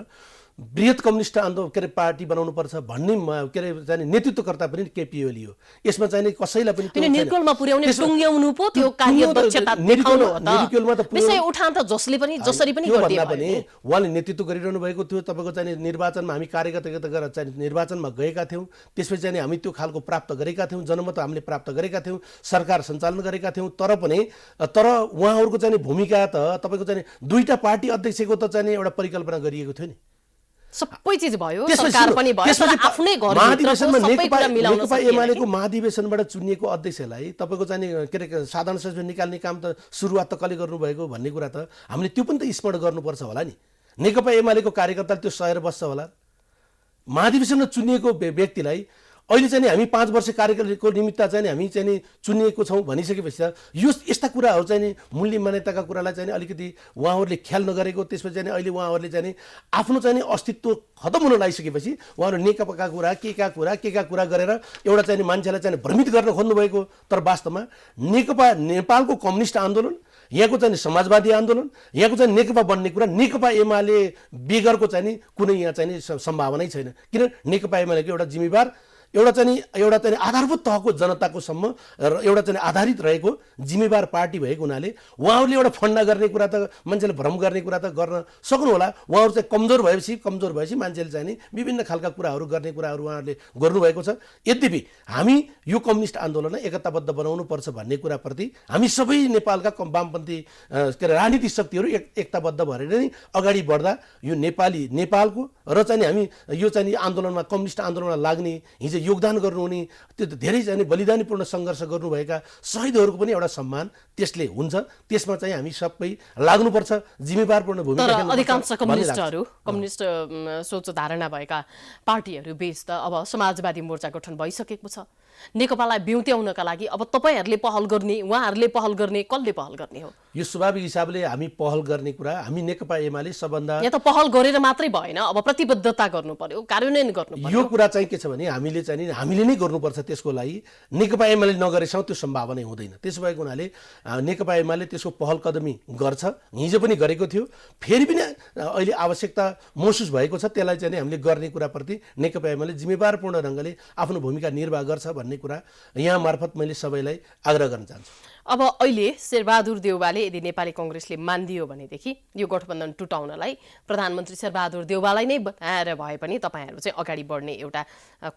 बृहत कम्युनिस्ट आन्दोलन के अरे पार्टी बनाउनुपर्छ भन्ने के अरे चाहिँ नेतृत्वकर्ता पनि केपी ओली हो। यसमा चाहिँ कसैलाई पनि निर्कुलमा पुर्याउने टुङ्ग्याउनु पो त्यो कार्यदक्षता देखाउनु हो त। विषय उठान त जसले पनि जसरी पनि गर्दिए पनि उहाँले नेतृत्व गरिरहनु भएको थियो। तपाईँको चाहिँ निर्वाचनमा हामी कार्यगत गरेर चाहिँ निर्वाचनमा गएका थियौँ। त्यसपछि चाहिँ हामी त्यो खालको प्राप्त गरेका थियौँ, जनमत हामीले प्राप्त गरेका थियौँ, सरकार सञ्चालन गरेका थियौँ। तर उहाँहरूको चाहिँ भूमिका त तपाईँको चाहिँ दुईटा पार्टी अध्यक्षको त चाहिँ एउटा परिकल्पना गरिएको थियो नि। सबै चीज भयो, सरकार पनि भयो, आफ्नै घर नेकपा एमालेको महाधिवेशनबाट चुनिएको अध्यक्षलाई तपाईँको चाहिँ के अरे साधारण सचिव निकाल्ने काम त सुरुवात त कसले गर्नुभएको भन्ने कुरा त हामीले त्यो पनि त स्मरण गर्नुपर्छ होला नि। नेकपा एमालेको कार्यकर्ताले त्यो सहेर बस्छ होला। महाधिवेशनमा चुनिएको व्यक्तिलाई अहिले चाहिँ हामी 5 वर्ष कार्यकालको निमित्त चाहिँ हामी चाहिँ चुनिएको छौँ भनिसकेपछि त यो यस्ता कुराहरू चाहिँ मूल्य मान्यताका कुरालाई चाहिँ अलिकति उहाँहरूले ख्याल नगरेको, त्यसपछि चाहिँ अहिले उहाँहरूले चाहिँ आफ्नो चाहिँ अस्तित्व खतम हुन लागिसकेपछि उहाँहरू नेकपाका कुरा केका कुरा गरेर एउटा चाहिँ मान्छेलाई चाहिँ भ्रमित गर्न खोज्नुभएको। तर वास्तवमा नेकपा नेपालको कम्युनिस्ट आन्दोलन, यहाँको चाहिँ समाजवादी आन्दोलन, यहाँको चाहिँ नेकपा बन्ने कुरा नेकपा एमाले बेगरको चाहिँ कुनै यहाँ चाहिँ सम्भावनै छैन। किन नेकपा एमालेको एउटा जिम्मेवार एउटा चाहिँ आधारभूत तहको जनताको सम्म एउटा चाहिँ आधारित रहेको जिम्मेवार पार्टी भएको हुनाले उहाँहरूले एउटा फन्डा गर्ने कुरा त मान्छेले भ्रम गर्ने कुरा त गर्न सक्नु होला। उहाँहरू चाहिँ कमजोर भएपछि मान्छेले चाहिँ विभिन्न खालका कुराहरू गर्ने कुराहरू उहाँहरूले गर्नुभएको छ। यद्यपि हामी यो कम्युनिस्ट आन्दोलनलाई एकताबद्ध बनाउनुपर्छ भन्ने कुराप्रति हामी सबै नेपालका वामपन्थी के अरे राजनीतिक शक्तिहरू एकताबद्ध भएर नै अगाडि बढ्दा यो नेपालको र चाहिँ हामी यो चाहिँ आन्दोलनमा कम्युनिस्ट आन्दोलनमा लाग्ने हिजो योगदान गर्नुहुने त्यो धेरै चाहिँ बलिदानीपूर्ण सङ्घर्ष गर्नुभएका शहीदहरूको पनि एउटा सम्मान त्यसले हुन्छ। त्यसमा चाहिँ हामी सबै लाग्नुपर्छ, जिम्मेवारपूर्ण भूमिका खेल्नुपर्छ। अधिकांश कम्युनिस्ट सोच धारणा भएका पार्टीहरू बीच त अब समाजवादी मोर्चा गठन भइसकेको छ। नेकपालाई बिउत्याउनका लागि अब तपाईहरूले पहल गर्ने, उहाँहरूले पहल गर्ने, कसले पहल गर्ने हो? यो स्वाभाविक हिसाबले हामी पहल गर्ने कुरा हामी नेकपा एमाले सबभन्दा यहाँ त पहल गरेर मात्रै भएन, अब प्रतिबद्धता गर्नु पर्यो, कार्यान्वयन गर्नु पर्यो। यो कुरा चाहिँ के छ भने हामीले नै गर्नुपर्छ। त्यसको लागि नेकपा एमाले नगरेसम्म त्यो सम्भावना हुँदैन। त्यसो भएको हुनाले नेकपा एमाले त्यसको पहल कदमी गर्छ, हिजो पनि गरेको थियो, फेरि पनि अहिले आवश्यकता महसुस भएको छ। त्यसलाई चाहिँ हामीले गर्ने कुराप्रति नेकपा एमाले जिम्मेवारपूर्ण ढङ्गले आफ्नो भूमिका निर्वाह गर्छ भन्ने कुरा यहाँ मार्फत मैले सबैलाई आग्रह गर्न चाहन्छु। अब अहिले शेरबहादुर देउवाले यदि नेपाली कङ्ग्रेसले मानिदियो भनेदेखि यो गठबन्धन टुटाउनलाई प्रधानमन्त्री शेरबहादुर देउवालाई नै बनाएर भए पनि तपाईँहरू चाहिँ अगाडि बढ्ने एउटा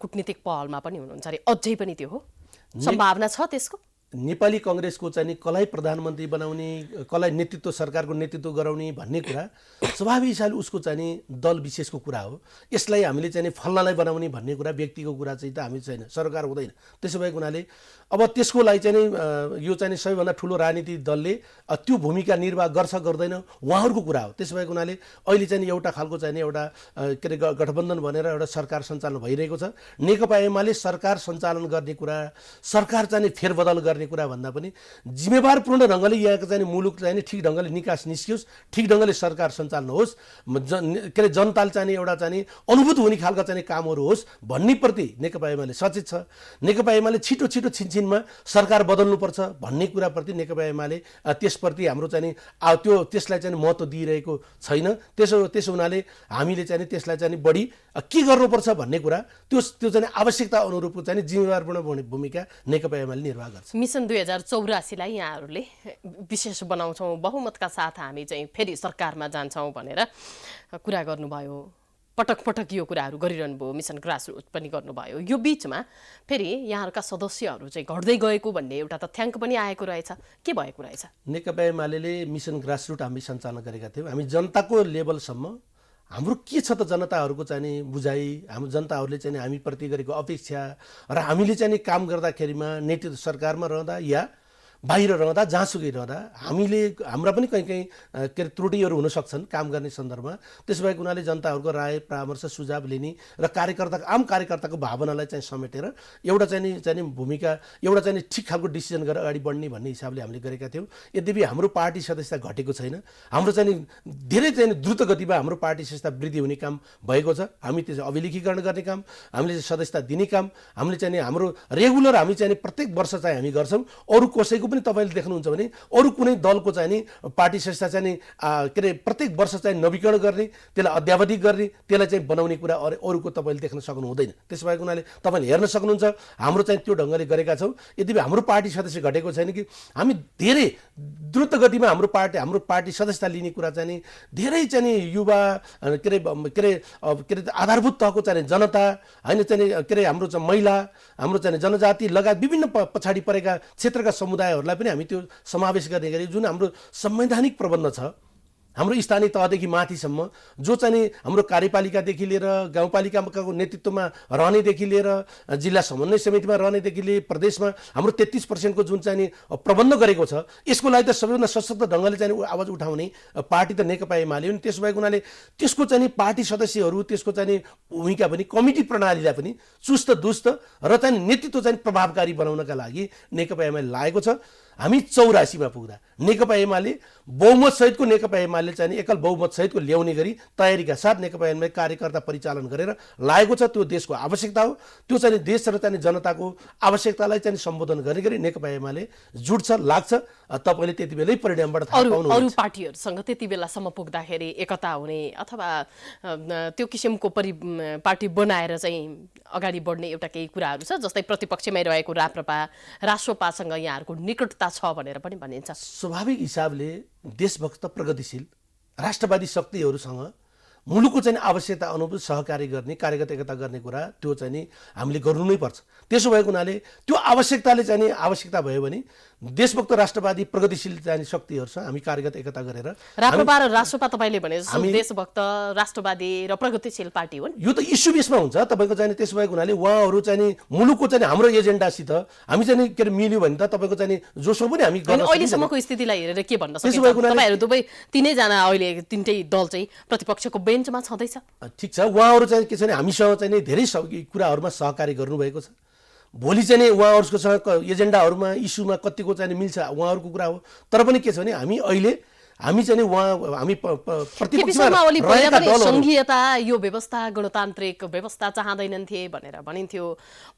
कूटनीतिक पहलमा पनि हुनुहुन्छ अरे। अझै पनि त्यो हो, सम्भावना छ त्यसको? नेपाली कङ्ग्रेसको चाहिँ कसलाई प्रधानमन्त्री बनाउने, कसलाई नेतृत्व सरकारको नेतृत्व गराउने भन्ने कुरा स्वाभाविक हिसाबले उसको चाहिँ दल विशेषको कुरा हो। यसलाई हामीले चाहिँ फल्नालाई बनाउने भन्ने कुरा व्यक्तिको कुरा चाहिँ त हामी छैन, सरकार हुँदैन। त्यसो भएको हुनाले अब त्यसको लागि चाहिँ यो चाहिँ सबैभन्दा ठुलो राजनीतिक दलले त्यो भूमिका निर्वाह गर्छ गर्दैन उहाँहरूको कुरा हो। त्यसो भएको हुनाले अहिले चाहिँ एउटा खालको चाहिँ एउटा के अरे गठबन्धन भनेर एउटा सरकार सञ्चालन भइरहेको छ। नेकपा एमाले सरकार सञ्चालन गर्ने कुरा, सरकार चाहिँ फेरबदल गर्ने कुरा भन्दा पनि जिम्मेवारपूर्ण ढङ्गले यहाँको चाहिँ मुलुक चाहिँ ठिक ढङ्गले निकास निस्कियोस्, ठिक ढङ्गले सरकार सञ्चालन होस्, के अरे जनताले चाहिँ एउटा चाहिँ अनुभूत हुने खालका चाहिँ कामहरू होस् भन्नेप्रति नेकपा एमाले सचेत छ। नेकपा एमाले छिटो छिनछिनमा सरकार बदल्नुपर्छ भन्ने कुराप्रति नेकपा एमाले त्यसप्रति हाम्रो चाहिँ त्यसलाई चाहिँ महत्त्व दिइरहेको छैन। त्यसो हुनाले हामीले चाहिँ त्यसलाई चाहिँ बढी के गर्नुपर्छ भन्ने कुरा त्यो चाहिँ आवश्यकता अनुरूपको चाहिँ जिम्मेवारपूर्ण भूमिका नेकपा एमाले निर्वाह गर्छ। मिसन 2084लाई यहाँहरूले विशेष बनाउँछौँ, बहुमतका साथ हामी चाहिँ फेरि सरकारमा जान्छौँ भनेर कुरा गर्नुभयो। पटक पटक यो कुराहरू गरिरहनु भयो, मिसन ग्रासरुट पनि गर्नुभयो। यो बिचमा फेरि यहाँहरूका सदस्यहरू चाहिँ घट्दै गएको भन्ने एउटा तथ्याङ्क पनि आएको रहेछ, के भएको रहेछ? नेकपा एमाले मिसन ग्रासरुट हामी सञ्चालन गरेका थियौँ। हामी जनताको लेभलसम्म हाम्रो के छ त जनताहरूको चाहिँ नि बुझाइ, हाम्रो जनताहरूले चाहिँ हामीप्रति गरेको अपेक्षा र हामीले चाहिँ काम गर्दाखेरिमा नेतृत्व सरकारमा रहँदा या बाहिर रहँदा जहाँसुकै रहँदा हाम्रा पनि कहीँ कहीँ के अरे त्रुटिहरू हुन सक्छन् काम गर्ने सन्दर्भमा। त्यसो भएको हुनाले जनताहरूको राय परामर्श सुझाव लिने र आम कार्यकर्ताको भावनालाई चाहिँ समेटेर एउटा चाहिँ भूमिका, एउटा चाहिँ ठिक खालको डिसिजन गरेर अगाडि बढ्ने भन्ने हिसाबले हामीले गरेका थियौँ। यद्यपि हाम्रो पार्टी सदस्यता घटेको छैन, हाम्रो चाहिँ धेरै चाहिँ द्रुत गतिमा हाम्रो पार्टी सदस्यता वृद्धि हुने काम भएको छ। हामी त्यसो अभिलेखीकरण गर्ने काम, हामीले सदस्यता दिने काम, हामीले चाहिँ हाम्रो रेगुलर हामी चाहिँ प्रत्येक वर्ष चाहिँ हामी गर्छौँ। अरू कसैको पनि तपाईँले देख्नुहुन्छ भने अरू कुनै दलको चाहिँ नि पार्टी संस्था चाहिँ के अरे प्रत्येक वर्ष चाहिँ नवीकरण गर्ने, त्यसलाई अद्यावधिक गर्ने, त्यसलाई चाहिँ बनाउने कुरा अरूको तपाईँले देख्न सक्नु हुँदैन। त्यसो भएको हुनाले तपाईँले हेर्न सक्नुहुन्छ हाम्रो चाहिँ त्यो ढङ्गले गरेका छौँ। यद्यपि हाम्रो पार्टी सदस्य घटेको छैन कि हामी धेरै द्रुत गतिमा हाम्रो पार्टी सदस्यता लिने कुरा चाहिँ नि धेरै चाहिँ नि युवा के अरे आधारभूत तहको चाहिँ जनता होइन चाहिँ के अरे हाम्रो चाहिँ महिला, हाम्रो चाहिँ जनजाति लगायत विभिन्न पछाडि परेका क्षेत्रका समुदायहरूलाई पनि हामी त्यो समावेश गर्ने गरी जुन हाम्रो संवैधानिक प्रबन्ध छ हाम्रो स्थानीय तहदेखि माथिसम्म, जो चाहिँ हाम्रो कार्यपालिकादेखि लिएर गाउँपालिकाको नेतृत्वमा रहनेदेखि लिएर जिल्ला समन्वय समितिमा रहनेदेखि लिएर प्रदेशमा हाम्रो 33% जुन चाहिँ प्रबन्ध गरेको छ, यसको लागि त सबैभन्दा सशक्त ढङ्गले चाहिँ आवाज उठाउने पार्टी त नेकपा एमाले हो नि। त्यसो भएको हुनाले त्यसको चाहिँ पार्टी सदस्यहरू, त्यसको चाहिँ भूमिका पनि कमिटी प्रणालीलाई पनि चुस्त दुस्त र चाहिँ नेतृत्व चाहिँ प्रभावकारी बनाउनका लागि नेकपा एमाले लागेको छ। हामी 84मा पुग्दा नेकपा एमाले बहुमत सहितको नेकपा एमाले चाहिँ एकल बहुमत सहितको ल्याउने गरी तयारीका साथ नेकपा एमाले कार्यकर्ता परिचालन गरेर लागेको छ। त्यो देशको आवश्यकता हो, त्यो चाहिँ देश र चाहिँ जनताको आवश्यकतालाई चाहिँ सम्बोधन गर्ने गरी नेकपा एमाले जुट्छ, लाग्छ। तपाईँले त्यति बेलै परिणामबाट थाहा पाउनुहुन्छ। अरू पार्टीहरूसँग त्यति बेलासम्म पुग्दाखेरि एकता हुने अथवा त्यो किसिमको पार्टी बनाएर चाहिँ अगाडि बढ्ने एउटा केही कुराहरू छ, जस्तै प्रतिपक्षमै रहेको राप्रपा रासोपासँग यहाँहरूको निकटता छ भनेर पनि भनिन्छ। स्वाभाविक हिसाबले देशभक्त प्रगतिशील राष्ट्रवादी शक्तिहरूसँग मुलुकको चाहिँ आवश्यकता अनुरूप सहकारी गर्ने, कार्यगत एकता गर्ने कुरा त्यो चाहिँ नि हामीले गर्नु नै पर्छ। त्यसो भएको हुनाले त्यो आवश्यकताले चाहिँ नि आवश्यकता भयो भने देशभक्त राष्ट्रवादी प्रगतिशील चाहिँ शक्तिहरूसँग हामी कार्यगत एकता गरेर राप्रपा र रासोपा तपाईँले भने देशभक्त राष्ट्रवादी र प्रगतिशील पार्टी हुन्। यो त इस्यु बेसमा हुन्छ तपाईँको चाहिँ त्यसो भएको हुनाले उहाँहरू चाहिँ मुलुकको चाहिँ हाम्रो एजेन्डासित हामी चाहिँ के अरे मिल्यो भने त तपाईँको चाहिँ जोसो पनि हामी गर्न अहिलेसम्मको स्थितिलाई हेरेर के भन्न सकिन्छ? तपाईँहरू दुवै तिनैजना अहिले तिनटै दल चाहिँ प्रतिपक्षको बेन्चमा छँदैछ। ठिक छ, उहाँहरू चाहिँ के छ भने हामीसँग चाहिँ धेरै कुराहरूमा सहकारी गर्नुभएको छ। भोलि चाहिँ उहाँहरूसँग एजेन्डाहरूमा इस्युमा कतिको चाहिँ मिल्छ उहाँहरूको कुरा हो। तर पनि के छ भने हामी चाहिँ हामी संघीयता यो व्यवस्था गणतान्त्रिक व्यवस्था चाहँदैनन् थिए भनेर भनिन्थ्यो।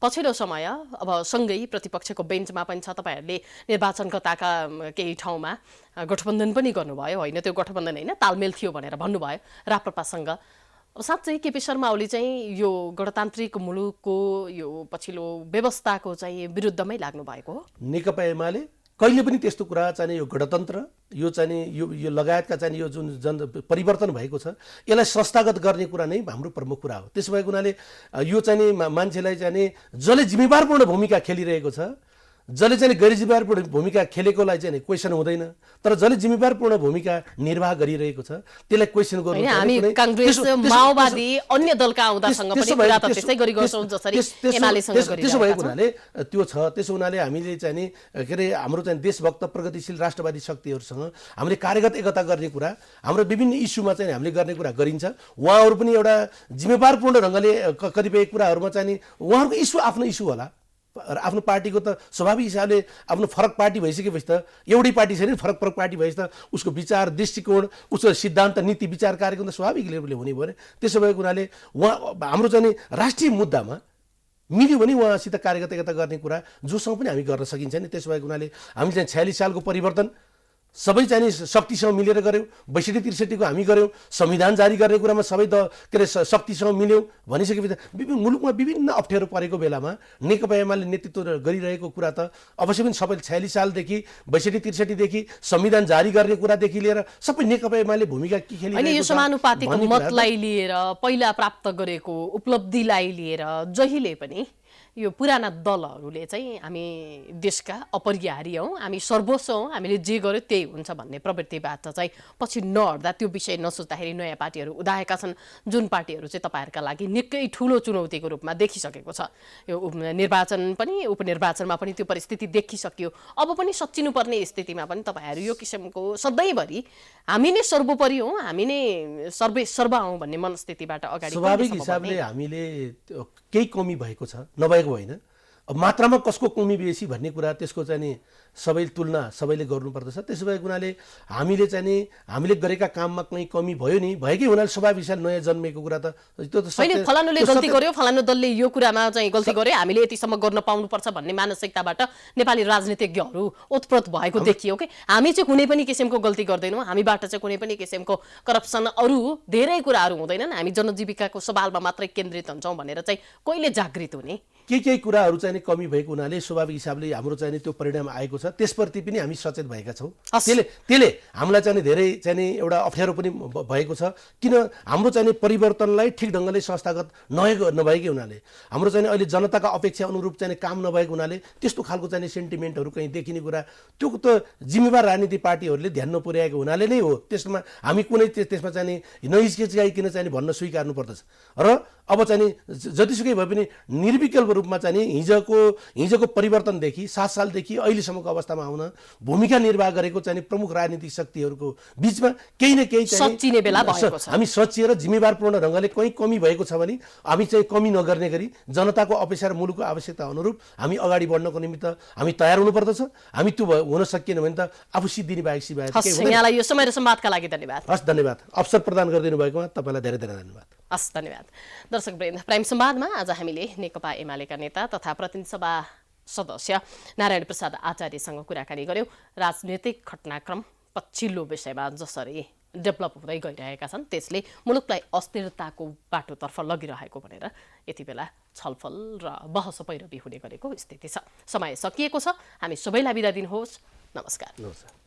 पछिल्लो समय अब सँगै प्रतिपक्षको बेन्चमा पनि छ, तपाईँहरूले निर्वाचन कताका केही ठाउँमा गठबन्धन पनि गर्नुभयो, होइन त्यो गठबन्धन होइन तालमेल थियो भनेर भन्नुभयो राप्रपासँग। साँच्चै केपी शर्मा ओली चाहिँ यो गणतान्त्रिक मुलुकको यो पछिल्लो व्यवस्थाको चाहिँ विरुद्धमै लाग्नु भएको हो? नेकपा एमाले कहिले पनि त्यस्तो कुरा चाहिँ यो गणतन्त्र यो चाहिँ यो लगायतका चाहिँ यो जुन परिवर्तन भएको छ यसलाई संस्थागत गर्ने कुरा नै हाम्रो प्रमुख कुरा हो। त्यसो भएको हुनाले यो चाहिँ मान्छेलाई चाहिँ जसले जिम्मेवारपूर्ण भूमिका खेलिरहेको छ, जसले चाहिँ गैर जिम्मेवारपूर्ण भूमिका खेलेकोलाई चाहिँ क्वेसन हुँदैन, तर जसले जिम्मेवारपूर्ण भूमिका निर्वाह गरिरहेको छ त्यसलाई क्वेसन गर्नु। हामी कांग्रेस माओवादी अन्य दलका आउँदासँग पनि कुरा त त्यसै गरी गर्छौं जसरी एमालेसँग गरिरहेको छ। त्यसो भएको हुनाले त्यो छ। त्यसो हुनाले हामीले चाहिँ नि के अरे हाम्रो चाहिँ देशभक्त प्रगतिशील राष्ट्रवादी शक्तिहरूसँग हामीले कार्यगत एकता गर्ने कुरा, हाम्रो विभिन्न इस्युमा चाहिँ हामीले गर्ने कुरा गरिन्छ। उहाँहरू पनि एउटा जिम्मेवारपूर्ण ढङ्गले कतिपय कुराहरूमा चाहिँ नि उहाँहरूको इस्यु आफ्नो इस्यु होला। आफ्नो पार्टीको त स्वाभाविक हिसाबले आफ्नो फरक पार्टी भइसकेपछि त एउटै पार्टी छैन, फरक पार्टी भएपछि त उसको विचार दृष्टिकोण, उसको सिद्धान्त नीति विचार कार्यक्रम त स्वाभाविक लेभलले हुने भयो। त्यसो भएको हुनाले उहाँ हाम्रो चाहिँ राष्ट्रिय मुद्दामा मिल्यो भने उहाँसित कार्यगत एकता गर्ने कुरा जोसँग पनि हामी गर्न सकिन्छ नि। त्यसो भएको हुनाले हामी चाहिँ 46 सालको परिवर्तन सबै चाहिँ नि शक्तिसँग मिलेर गऱ्यौँ, 62-63 को हामी गऱ्यौँ, संविधान जारी गर्ने कुरामा सबै शक्तिसँग मिल्यौँ भनिसकेपछि विभिन्न मुलुकमा विभिन्न अप्ठ्यारो परेको बेलामा नेकपा एमाले नेतृत्व गरिरहेको कुरा त अवश्य पनि सबैले 46 सालदेखि 62-63 देखि संविधान जारी गर्ने कुरादेखि लिएर सबै नेकपा एमाले भूमिका के खेलिरहेको छ अनि यो समानुपातिक मतलाई लिएर पहिला प्राप्त गरेको उपलब्धिलाई लिएर जहिले पनि यो पुराना दलहरूले चाहिँ हामी देशका अपरिहारी हौँ, हामी सर्वस्व हौँ, हामीले जे गर्यो त्यही हुन्छ भन्ने प्रवृत्तिबाट चाहिँ पछि नहट्दा त्यो विषय नसोच्दाखेरि नयाँ पार्टीहरू उदाएका छन्, जुन पार्टीहरू चाहिँ तपाईँहरूका लागि निकै ठुलो चुनौतीको रूपमा देखिसकेको छ। यो निर्वाचन पनि उपनिर्वाचनमा पनि त्यो परिस्थिति देखिसक्यो। अब पनि सच्चिनुपर्ने स्थितिमा पनि तपाईँहरू यो किसिमको सधैँभरि हामी नै सर्वोपरि हौँ, हामी नै सर्वा हौँ भन्ने मनस्थितिबाट अगाडि स्वाभाविक हिसाबले हामीले केही कमी भएको छ, नभएको होइन। अब मात्रामा कसको कमी बेसी भन्ने कुरा त्यसको चाहिँ नि सबैले तुलना सबैले गर्नुपर्दछ। त्यसो भएको हुनाले हामीले चाहिँ नि हामीले गरेका काममा कहीँ कमी भयो नि, भएकै हुनाले स्वाभाविक हिसाबले नयाँ जन्मेको कुरा त त्यो त होइन। फलानुले गल्ती गर्यो, फलानु दलले यो कुरामा चाहिँ गल्ती गर्यो, हामीले यतिसम्म गर्न पाउनुपर्छ भन्ने मानसिकताबाट नेपाली राजनीतिज्ञहरू ओतप्रोत भएको देखियो कि हामी चाहिँ कुनै पनि किसिमको गल्ती गर्दैनौँ, हामीबाट चाहिँ कुनै पनि किसिमको करप्सन अरू धेरै कुराहरू हुँदैनन्, हामी जनजीविकाको सवालमा मात्रै केन्द्रित हुन्छौँ भनेर चाहिँ कहिले जागृत हुने? केही कुराहरू चाहिँ कमी भएको हुनाले स्वाभाविक हिसाबले हाम्रो चाहिँ त्यो परिणाम आएको छ, त्यसप्रति पनि हामी सचेत भएका छौँ। त्यसले हामीलाई चाहिँ धेरै चाहिँ एउटा अप्ठ्यारो पनि भएको छ, किन हाम्रो चाहिँ परिवर्तनलाई ठिक ढङ्गले संस्थागत नभएकै हुनाले, हाम्रो चाहिँ अहिले जनताका अपेक्षा अनुरूप चाहिँ काम नभएको हुनाले त्यस्तो खालको चाहिँ सेन्टिमेन्टहरू कहीँ देखिने कुरा त्यो त जिम्मेवार राजनीतिक पार्टीहरूले ध्यान नपुर्याएको हुनाले नै हो। त्यसमा हामी कुनै त्यसमा चाहिँ नहिचकिचाइकन चाहिँ भन्न स्वीकार्नु पर्दछ। र अब चाहिँ जतिसुकै भए पनि निर्विकल्प रूपमा चाहिँ हिजोको परिवर्तनदेखि 7 सालदेखि अहिलेसम्मको अवस्थामा आउन भूमिका निर्वाह गरेको चाहिँ प्रमुख राजनीतिक शक्तिहरूको बिचमा केही न केही सच्चिने बेला भएको छ। हामी सच्चिएर जिम्मेवारपूर्ण ढङ्गले कहीँ कमी भएको छ भने हामी चाहिँ कमी नगर्ने गरी जनताको अपेक्षा र मुलुकको आवश्यकता अनुरूप हामी अगाडि बढ्नको निमित्त हामी तयार हुनुपर्दछ। हामी त्यो हुन सकिएन भने त आफू सिद्धिने बाहेक सिवाय यहाँलाई यो समय र संवादका लागि धन्यवाद। हस्, धन्यवाद। अवसर प्रदान गरिदिनु भएकोमा तपाईँलाई धेरै धेरै धन्यवाद। हस्, धन्यवाद। दर्शकवृन्द, प्राइम संवादमा आज हामीले नेकपा एमालेका नेता तथा प्रतिनिधि सभा सदस्य नारायण प्रसाद आचार्यसँग कुराकानी गर्यौं। राजनीतिक घटनाक्रम पछिल्लो विषयमा जसरी डेभलप हुँदै गइरहेका छन् त्यसले मुलुकलाई अस्थिरताको बाटोतर्फ लगिरहेको भनेर यति बेला छलफल र बहस पैरवी हुने गरेको स्थिति छ। समय सकिएको छ, हामी सबैलाई बिदा दिनुहोस्। नमस्कार।